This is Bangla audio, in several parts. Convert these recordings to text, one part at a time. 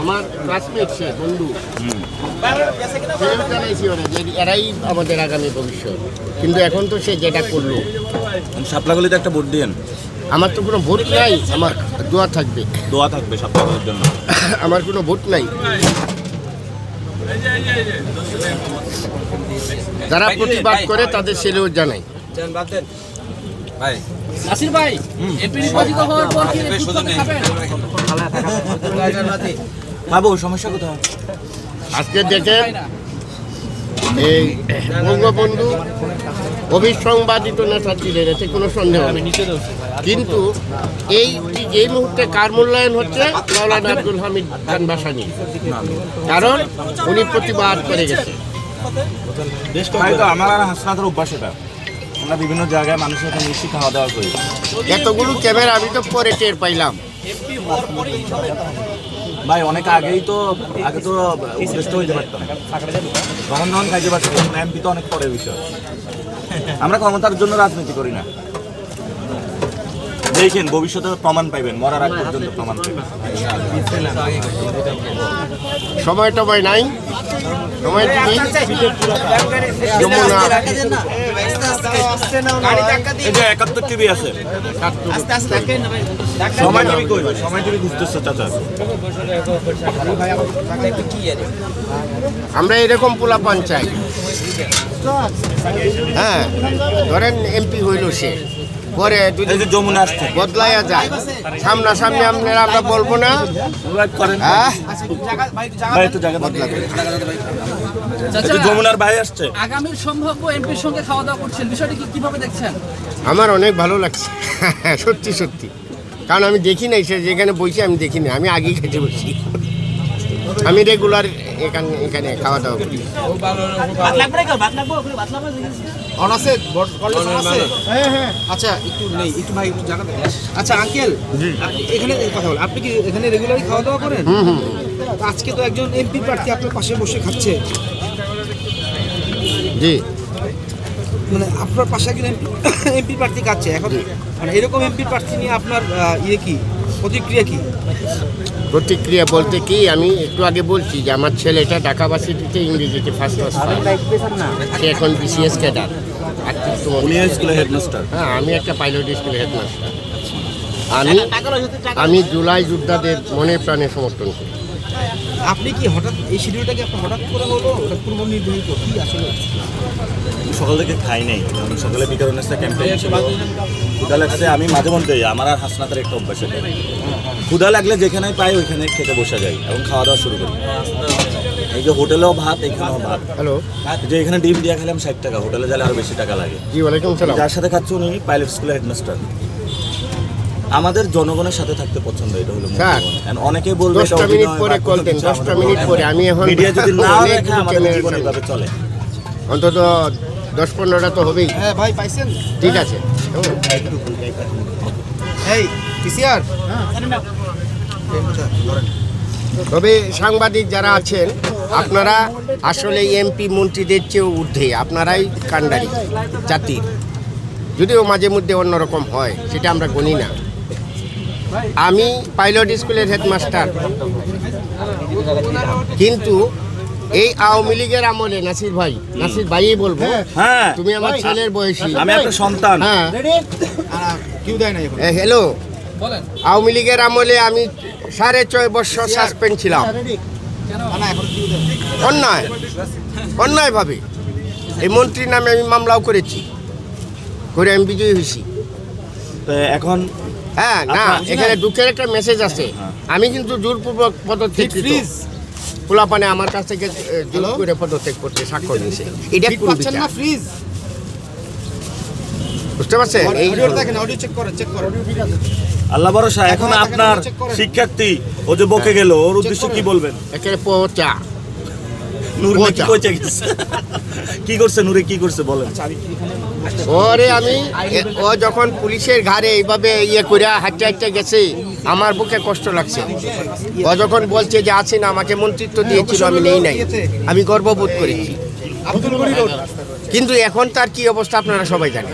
আমার ক্লাসমেট সে বন্ধু জানাইছি ওরা যে এরাই আমাদের আগামী ভবিষ্যৎ, কিন্তু এখন তো সে যেটা করলো। শাপলাগুলিতে একটা ভোট দিয়েন। আমার তো কোনো ভোট নাই, আমার দোয়া থাকবে। দোয়া থাকবে শাপলাগুলির জন্য। আমার কোনো ভোট নাই। যারা প্রতিবাদ করে তাদের ছেলেও জানাই। নাসির ভাই, এমপি নির্বাচিত হওয়ার পর কি ফুটপাতে খাবেন? খাবো, সমস্যা কোথায়? আজকে দেখেন এই বঙ্গবন্ধু অবিসংবাদিত নেতা ছিলেন, এতে কোনো সন্দেহ নেই। কিন্তু এই মুহূর্তে কার মূল্যায়ন হচ্ছে? মাওলানা আব্দুল হামিদ খান ভাসানী। কারণ উনি প্রতিবাদ করে গেছে। আমার আর হাসনাতের অভ্যাস এটা, আমরা বিভিন্ন জায়গায় মানুষের সাথে মিশি খাওয়া দাওয়া করি। এতগুলো ক্যামেরা আমি তো পরে টের পাইলাম। ভাই অনেক আগে তো উপদেষ্টা হইতে পারতাম, তখন খাইতে পারতাম। এমপি তো অনেক পরের বিষয়। আমরা ক্ষমতার জন্য রাজনীতি করি না। দেখেন ভবিষ্যতে প্রমাণ পাইবেন, মরার আগ পর্যন্ত প্রমাণ পাইবেন। সময় টময় নাই, সময় তুমি যমুনা 71 টিভি আছে, সময় টিভি কইবে, সময় টিভি বুঝতেছে চাচা। আমরা এরকম পোলাপান চাই। হ্যাঁ, ধরেন এমপি হইল সে, পরে যমুনা আসছে বদলাইয়া যায়, সামনাসামনি আমরা বলবো না। যমুনার ভাই আসছে, আগামীর সম্ভাব্য এমপির সঙ্গে খাওয়া দাওয়া করছেন, বিষয়টি কিভাবে দেখছেন? আমার অনেক ভালো লাগছে, সত্যি সত্যি। কারণ আমি দেখি নাই, সে যেখানে বসি আমি দেখি না, আমি আগেই খেতে বসি। আমি রেগুলার এখানে খাওয়া দাওয়া করি। আচ্ছা একটু নেই, একটু ভাই একটু জায়গা দেন। আচ্ছা আঙ্কেল, এখানে কথা বল, আপনি কি এখানে রেগুলারই খাওয়া দাওয়া করেন? আজকে তো একজন এমপি প্রার্থী আপনার পাশে বসে খাচ্ছে। জি, মানে আপনার পাশে একজন এমপি প্রার্থী খাচ্ছে, এখন মানে এরকম এমপি প্রার্থী নিয়ে আপনার কি প্রতিক্রিয়া কি? প্রতিক্রিয়া বলতে কি, আমি একটু আগে বলছি যে আমার ছেলেটা ঢাকা ভার্সিটিতে ইংরেজিতে ফার্স্ট ক্লাস পায়, সে এখন বিসিএস ক্যাডার। স্কুলের হেডমাস্টার। হ্যাঁ, আমি একটা পাইলট স্কুলের হেডমাস্টার। আমি জুলাই যোদ্ধাদের মনে প্রাণে সমর্থন করি। আপনি কি হঠাৎ এই শিডিউলটাকে আপনার হঠাৎ করে হলো, ওটা পূর্ব নির্ধারিত কি আসলে? সকাল থেকে খাই নাই, সকালে বিকারণের ক্যাম্পেইন ছিল, ক্ষুধা লাগছে। আমি মাঝে মধ্যে, আমার আর হাসনাতের একটা অভ্যাস আছে, ক্ষুধা লাগলে যেখানে পাই ওইখানে খেতে বসে যাই এবং খাওয়া দাওয়া শুরু করি। এই যে হোটেলেও ভাত, এখানেও ভাত। হ্যালো, যে এখানে ডিম দিয়ে খেলাম 60 টাকা, হোটেলে গেলে আরো বেশি টাকা লাগে। জি ওয়ালাইকুম সালাম। যার সাথে খাচ্ছি উনি পাইলট স্কুলের হেডমাস্টার। আমাদের জনগণের সাথে থাকতে পছন্দ, এটা হলো স্যার। অনেকে বলবে 10টা মিনিট পরে কল দেন, 10টা মিনিট পরে। আমি এখন মিডিয়া যদি না দেখে আমাদের জীবন এইভাবে চলে। অন্তত 10-15টা তো হবেই। হ্যাঁ ভাই পাইছেন, ঠিক আছে। এই পিসিআর তবে সাংবাদিক যারা আছেন, আপনারা আসলে এমপি মন্ত্রীদের চেয়েও ঊর্ধ্বে, আপনারাই কাণ্ডারি জাতির। যদিও মাঝে মধ্যে অন্যরকম হয়, সেটা আমরা গণি না। আমি পাইলট স্কুলের হেডমাস্টার, কিন্তু এই আওয়ামী লীগের আমলে নাসির ভাইই বলবো, হ্যাঁ তুমি আমার ছেলের বয়সী, আমি একটা সন্তান। হ্যাঁ কেউ দেয় না এখন। হ্যালো, আওয়ামী লীগের আমলে আমি 6.5 বছর সাসপেন্ড ছিলাম। অন্যায়ভাবে এই মন্ত্রীর নামে আমি মামলাও করেছি, করে আমি বিজয়ী হয়েছি। এখন হ্যাঁ, না, এখানে দুঃখের একটা মেসেজ আছে। আমি কিন্তু জোরপূর্বক পদত্যাগ, পোলাপানে আমার কাছ থেকে জোর করে পদত্যাগ করতে স্বাক্ষর নিয়েছে। এটা কোন বিচার? বুঝতে পারছেন? এই অডিও চেক করেন, চেক করেন। আল্লাহ ভরসা। এখন আপনার শিক্ষার্থী ও যে বকে গেল, ওর উদ্দেশ্য কি বলবেন? একেবারে পচা। নূর নাকি পচে গেছে? কি করছে নূরে, কি করছে বলেন? ওরে ও যখন পুলিশের ঘাড়ে এইভাবে করে হাঁটতে গেছে, আমার বুকে কষ্ট লাগছে। ও যখন বলছে যে আছি না, আমাকে মন্ত্রিত্ব দিয়েছিল, আমি নেই নাই, আমি গর্ববোধ করেছি। কিন্তু এখন তার কি অবস্থা আপনারা সবাই জানেন।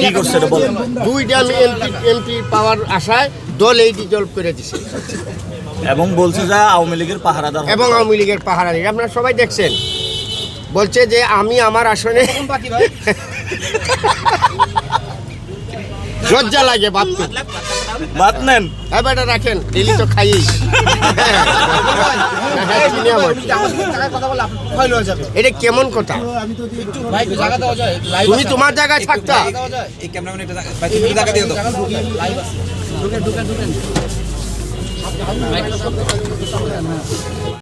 কি করছে এটা বলেন। 2টা এমপি পাওয়ার আশায় দল এই ডিজলভ করে দিছে। এবং বলছে যে আওয়ামী লীগের পাহারাদার এবং আওয়ামী লীগের পাহারাদার আপনারা সবাই দেখছেন বলছে যে আমি আমার আসনে বাকি ভাই লজ্জা লাগে ভাবতে বাদ নেন বেটা রাখেন ডেলি তো খাই কথা বলে ভয় লয়ে যাবে এটা কেমন কথা ভাই একটু জায়গা দেওয়া যায় লাইভ তুমি তোমার জায়গায় থাকতা দেওয়া যায় এই ক্যামেরাম্যান একটা জায়গা দিয়ে দাও লাইভ আছে ঢুকেন